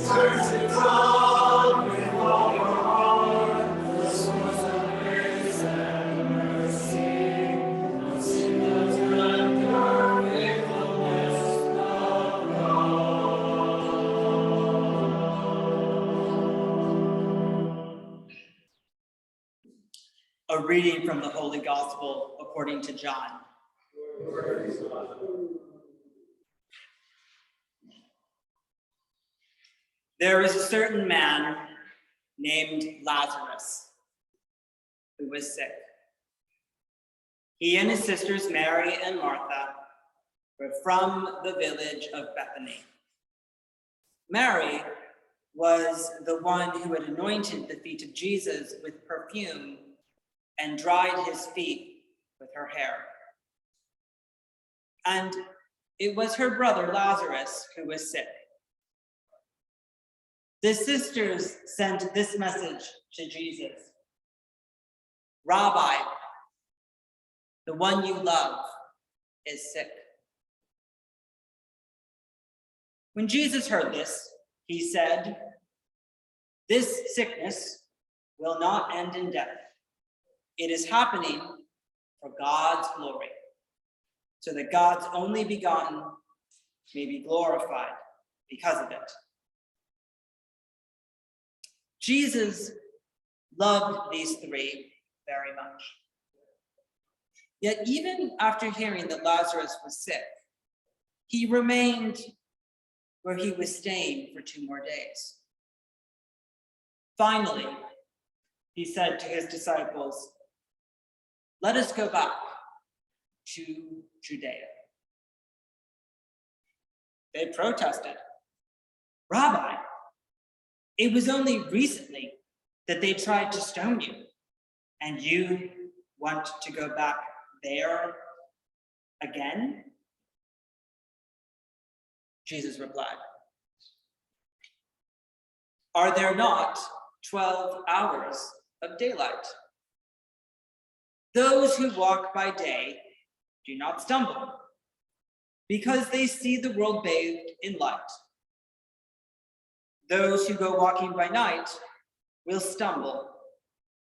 Search it all with all your heart, the source of grace and mercy. No sin does render faithfulness of God. A reading from the Holy Gospel according to John. There was a certain man named Lazarus who was sick. He and his sisters Mary and Martha were from the village of Bethany. Mary was the one who had anointed the feet of Jesus with perfume and dried his feet with her hair. And it was her brother Lazarus who was sick. The sisters sent this message to Jesus: Rabbi, the one you love is sick. When Jesus heard this, he said, "This sickness will not end in death. It is happening for God's glory, so that God's only begotten may be glorified because of it." Jesus loved these three very much. Yet even after hearing that Lazarus was sick, he remained where he was staying for 2 more days. Finally, he said to his disciples, "Let us go back to Judea." They protested, "Rabbi, it was only recently that they tried to stone you, and you want to go back there again?" Jesus replied, "Are there not 12 hours of daylight? Those who walk by day do not stumble, because they see the world bathed in light. Those who go walking by night will stumble,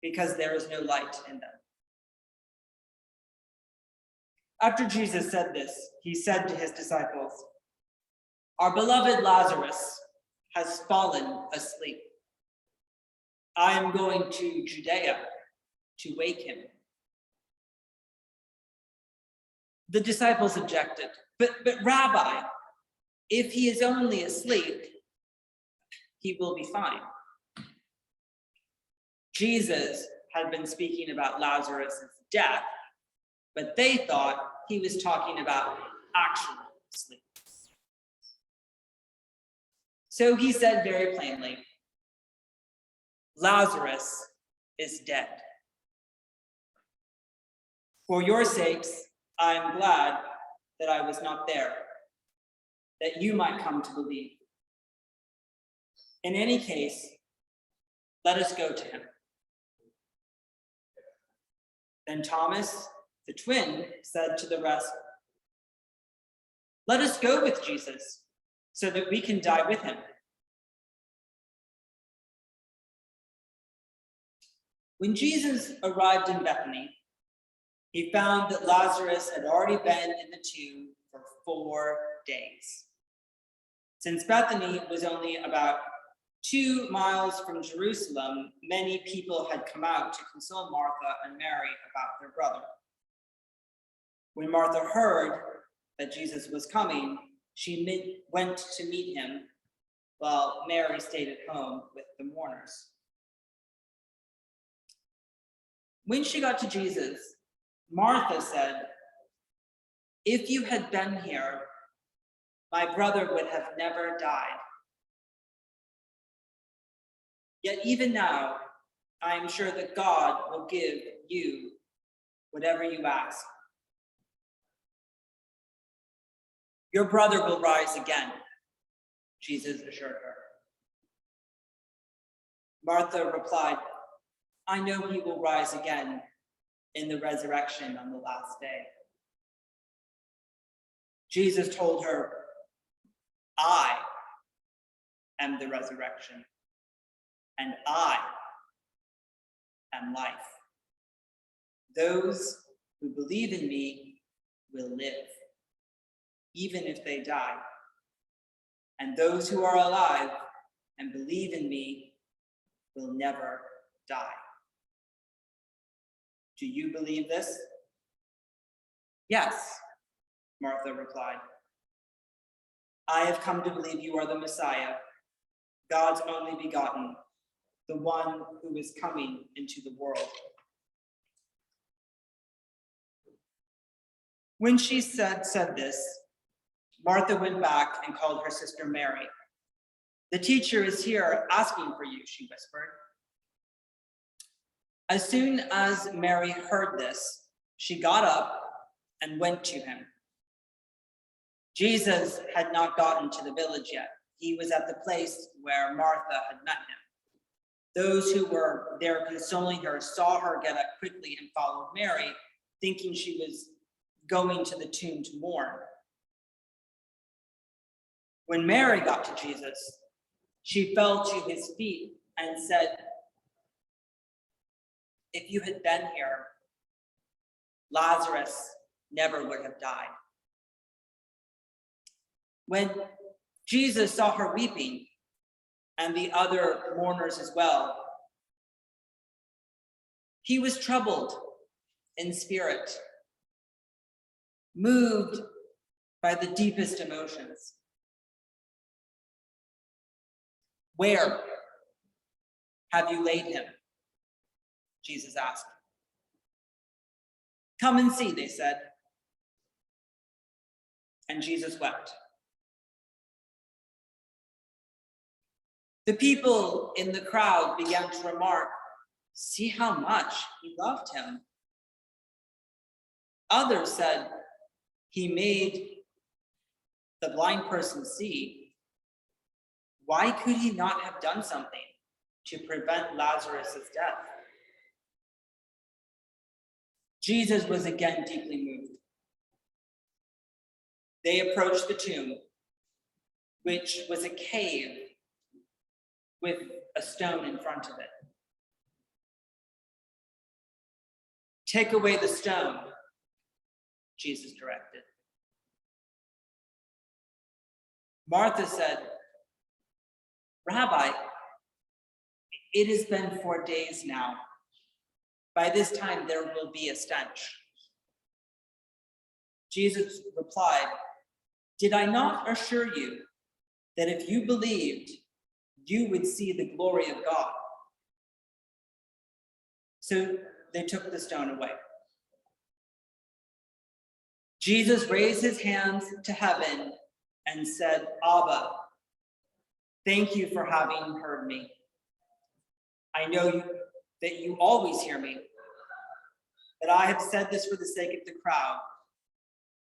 because there is no light in them." After Jesus said this, he said to his disciples, "Our beloved Lazarus has fallen asleep. I am going to Judea to wake him." The disciples objected, but Rabbi, if he is only asleep, he will be fine." Jesus had been speaking about Lazarus' death, but they thought he was talking about actual sleep. So he said very plainly, "Lazarus is dead. For your sakes, I am glad that I was not there, that you might come to believe. In any case, let us go to him." Then Thomas, the twin, said to the rest, "Let us go with Jesus, so that we can die with him." When Jesus arrived in Bethany, he found that Lazarus had already been in the tomb for 4 days. Since Bethany was only about 2 miles from Jerusalem, many people had come out to console Martha and Mary about their brother. When Martha heard that Jesus was coming, she went to meet him, while Mary stayed at home with the mourners. When she got to Jesus, Martha said, "If you had been here, my brother would have never died. Yet even now, I am sure that God will give you whatever you ask." "Your brother will rise again," Jesus assured her. Martha replied, "I know he will rise again in the resurrection on the last day." Jesus told her, "I am the resurrection, and I am life. Those who believe in me will live, even if they die. And those who are alive and believe in me will never die. Do you believe this? Yes, Martha replied. I have come to believe you are the Messiah, God's only begotten, the one who is coming into the world. When she said this, Martha went back and called her sister Mary. The teacher is here asking for you, she whispered. As soon as Mary heard this, she got up and went to him. Jesus had not gotten to the village yet. He was at the place where Martha had met him. Those who were there consoling her saw her get up quickly and followed Mary, thinking she was going to the tomb to mourn. When Mary got to Jesus, she fell to his feet and said, if you had been here, Lazarus never would have died. When Jesus saw her weeping, and the other mourners as well, he was troubled in spirit, moved by the deepest emotions. Where have you laid him? Jesus asked. Come and see, they said. And Jesus wept. The people in the crowd began to remark, see how much he loved him. Others said, he made the blind person see. Why could he not have done something to prevent Lazarus' death? Jesus was again deeply moved. They approached the tomb, which was a cave with a stone in front of it. Take away the stone, Jesus directed. Martha said, Rabbi, it has been 4 days now. By this time, there will be a stench. Jesus replied, did I not assure you that if you believed, you would see the glory of God? So they took the stone away. Jesus raised his hands to heaven and said, Abba, thank you for having heard me. I know that you always hear me, but I have said this for the sake of the crowd,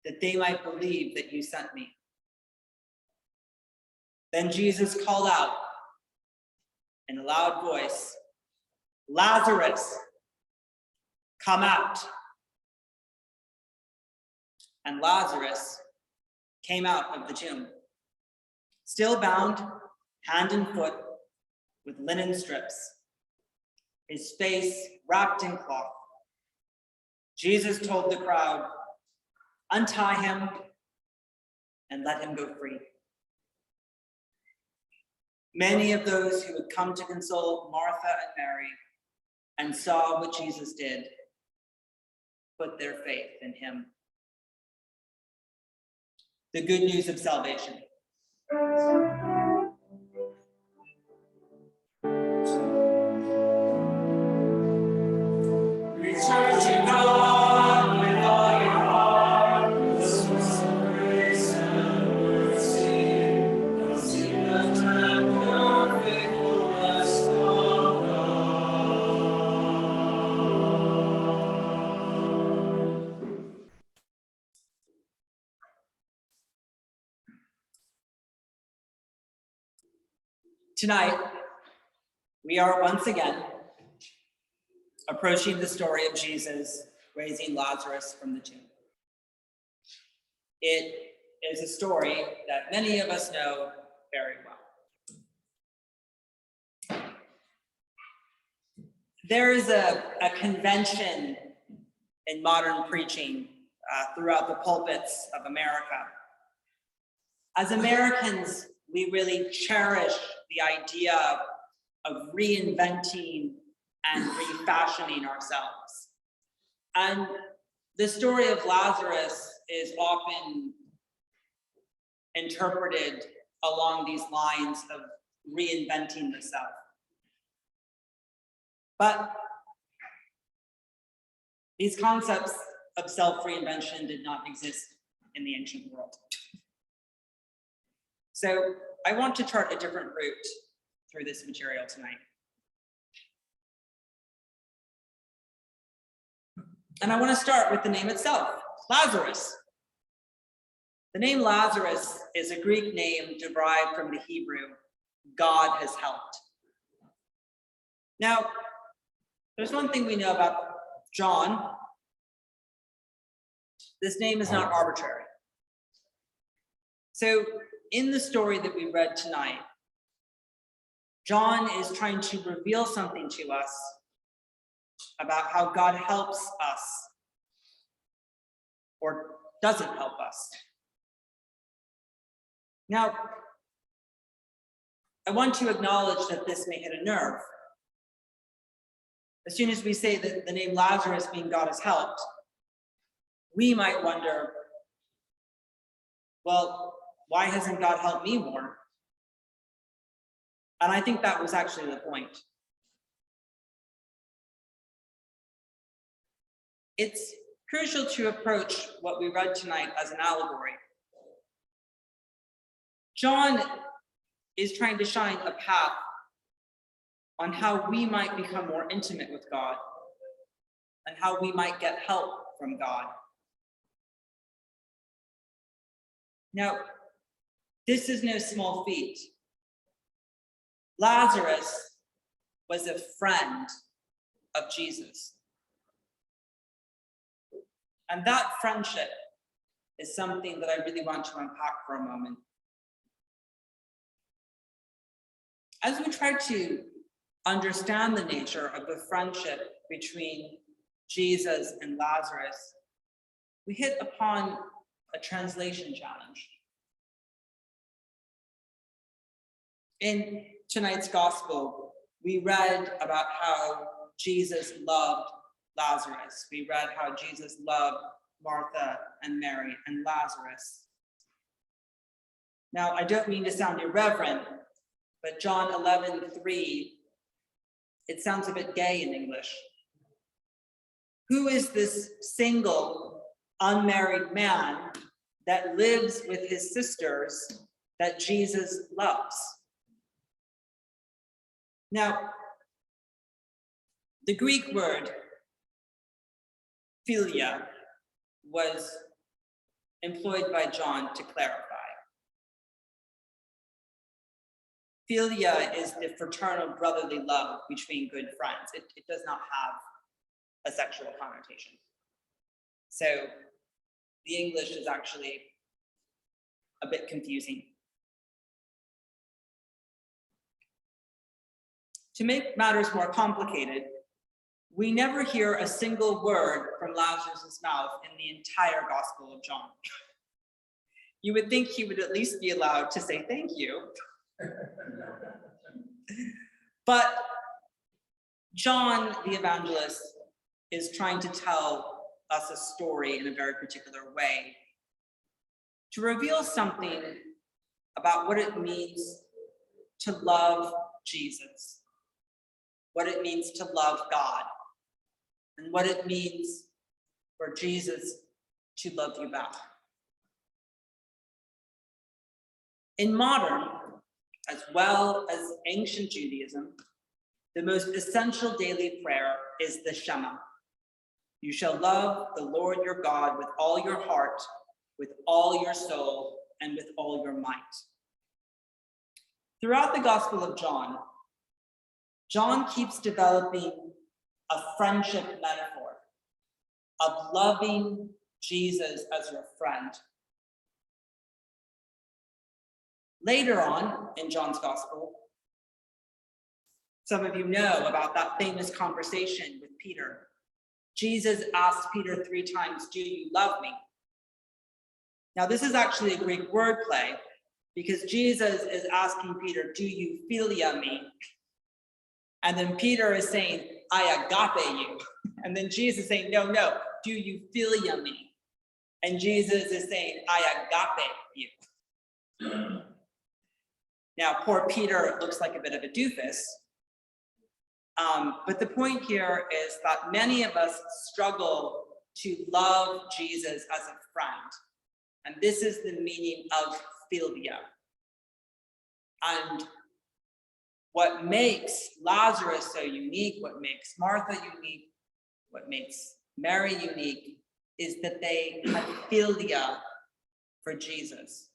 that they might believe that you sent me. Then Jesus called out in a loud voice, Lazarus, come out. And Lazarus came out of the tomb, still bound hand and foot with linen strips, his face wrapped in cloth. Jesus told the crowd, untie him and let him go free. Many of those who had come to console Martha and Mary and saw what Jesus did put their faith in him. The good news of salvation. Return to God with all your heart, the source of grace and mercy. Now sing the tender, faithful rest of God. Tonight, we are once again approaching the story of Jesus raising Lazarus from the tomb. It is a story that many of us know very well. There is a convention in modern preaching throughout the pulpits of America. As Americans, we really cherish the idea of reinventing and refashioning ourselves. And the story of Lazarus is often interpreted along these lines of reinventing the self. But these concepts of self-reinvention did not exist in the ancient world. So I want to chart a different route through this material tonight. And I want to start with the name itself, Lazarus. The name Lazarus is a Greek name derived from the Hebrew, God has helped. Now, there's one thing we know about John. This name is not arbitrary. So in the story that we read tonight, John is trying to reveal something to us about how God helps us or doesn't help us. Now, I want to acknowledge that this may hit a nerve. As soon as we say that the name Lazarus means God has helped, we might wonder, well, why hasn't God helped me more? And I think that was actually the point. It's crucial to approach what we read tonight as an allegory. John is trying to shine a path on how we might become more intimate with God and how we might get help from God. Now, this is no small feat. Lazarus was a friend of Jesus. And that friendship is something that I really want to unpack for a moment. As we try to understand the nature of the friendship between Jesus and Lazarus, we hit upon a translation challenge. In tonight's gospel, we read about how Jesus loved Lazarus. We read how Jesus loved Martha and Mary and Lazarus. Now, I don't mean to sound irreverent, but John 11:3, it sounds a bit gay in English. Who is this single, unmarried man that lives with his sisters that Jesus loves? Now, the Greek word philia was employed by John to clarify. Philia is the fraternal brotherly love between good friends. It does not have a sexual connotation. So the English is actually a bit confusing. To make matters more complicated, we never hear a single word from Lazarus' mouth in the entire Gospel of John. You would think he would at least be allowed to say thank you. But John, the evangelist, is trying to tell us a story in a very particular way to reveal something about what it means to love Jesus, what it means to love God, and what it means for Jesus to love you back. In modern, as well as ancient Judaism, the most essential daily prayer is the Shema. You shall love the Lord your God with all your heart, with all your soul, and with all your might. Throughout the Gospel of John, John keeps developing a friendship metaphor of loving Jesus as your friend. Later on in John's Gospel, Some of you know about that famous conversation with Peter. Jesus asked Peter 3 times, "Do you love me?" Now, this is actually a Greek wordplay because Jesus is asking Peter, "Do you philia me?" And then Peter is saying, "I agape you." And then Jesus is saying, no, "Do you philia me?" And Jesus is saying, "I agape you." Now, poor Peter looks like a bit of a doofus. But the point here is that many of us struggle to love Jesus as a friend. And this is the meaning of philia. And what makes Lazarus so unique, what makes Martha unique, what makes Mary unique, is that they had philia for Jesus.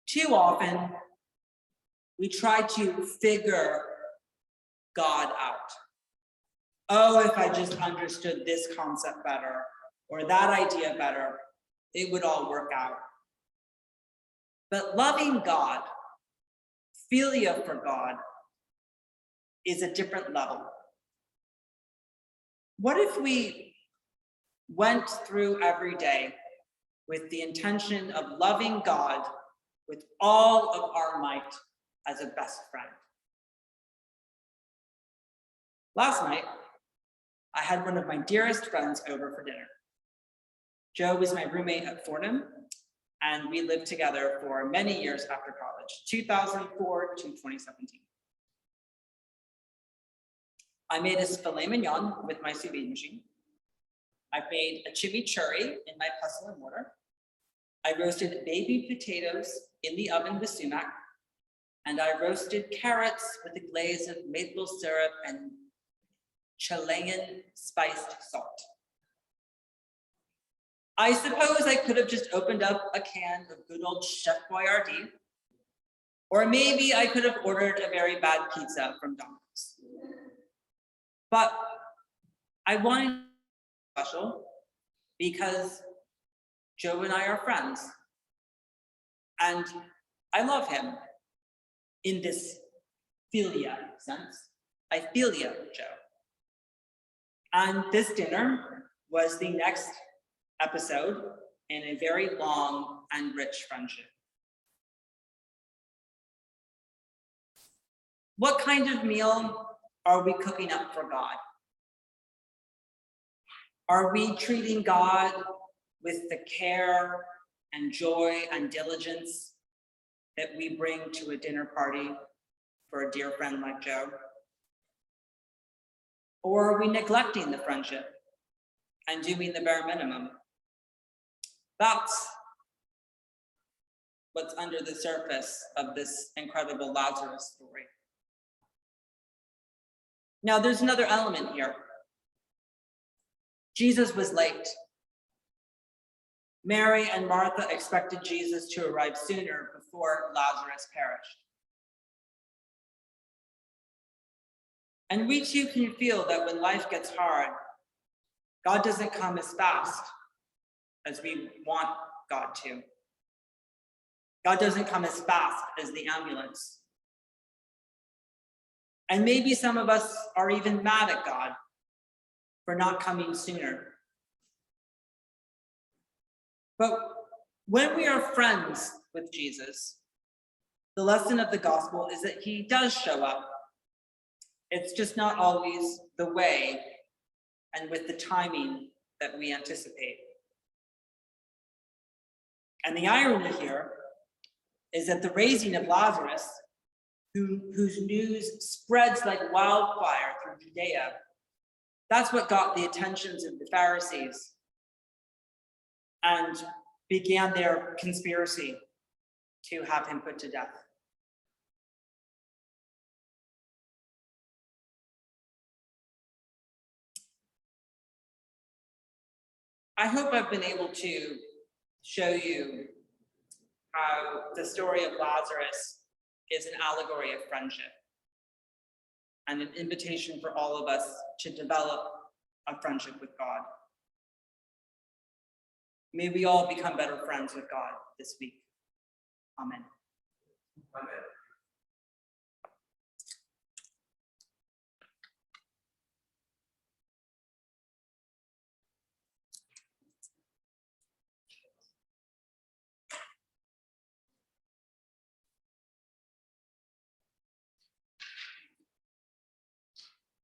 Too often, we try to figure God out. Oh, if I just understood this concept better, or that idea better, it would all work out. But loving God, philia for God, is a different level. What if we went through every day with the intention of loving God with all of our might as a best friend? Last night, I had one of my dearest friends over for dinner. Joe was my roommate at Fordham, and we lived together for many years after college, 2004 to 2017. I made a filet mignon with my sous vide machine. I made a chimichurri in my pestle and mortar. I roasted baby potatoes in the oven with sumac, and I roasted carrots with a glaze of maple syrup and Chilean spiced salt. I suppose I could have just opened up a can of good old Chef Boyardee, or maybe I could have ordered a very bad pizza from Domino's. But I wanted special because Joe and I are friends, and I love him in this philia sense. I philia Joe. And this dinner was the next episode in a very long and rich friendship. What kind of meal are we cooking up for God? Are we treating God with the care and joy and diligence that we bring to a dinner party for a dear friend like Joe? Or are we neglecting the friendship and doing the bare minimum? That's what's under the surface of this incredible Lazarus story. Now, there's another element here. Jesus was late. Mary and Martha expected Jesus to arrive sooner before Lazarus perished. And we too can feel that when life gets hard, God doesn't come as fast as we want God to. God doesn't come as fast as the ambulance. And maybe some of us are even mad at God for not coming sooner. But when we are friends with Jesus, the lesson of the gospel is that he does show up. It's just not always the way and with the timing that we anticipate. And the irony here is that the raising of Lazarus, whose news spreads like wildfire through Judea, that's what got the attentions of the Pharisees and began their conspiracy to have him put to death. I hope I've been able to show you how the story of Lazarus is an allegory of friendship and an invitation for all of us to develop a friendship with God. May we all become better friends with God this week. Amen. Amen.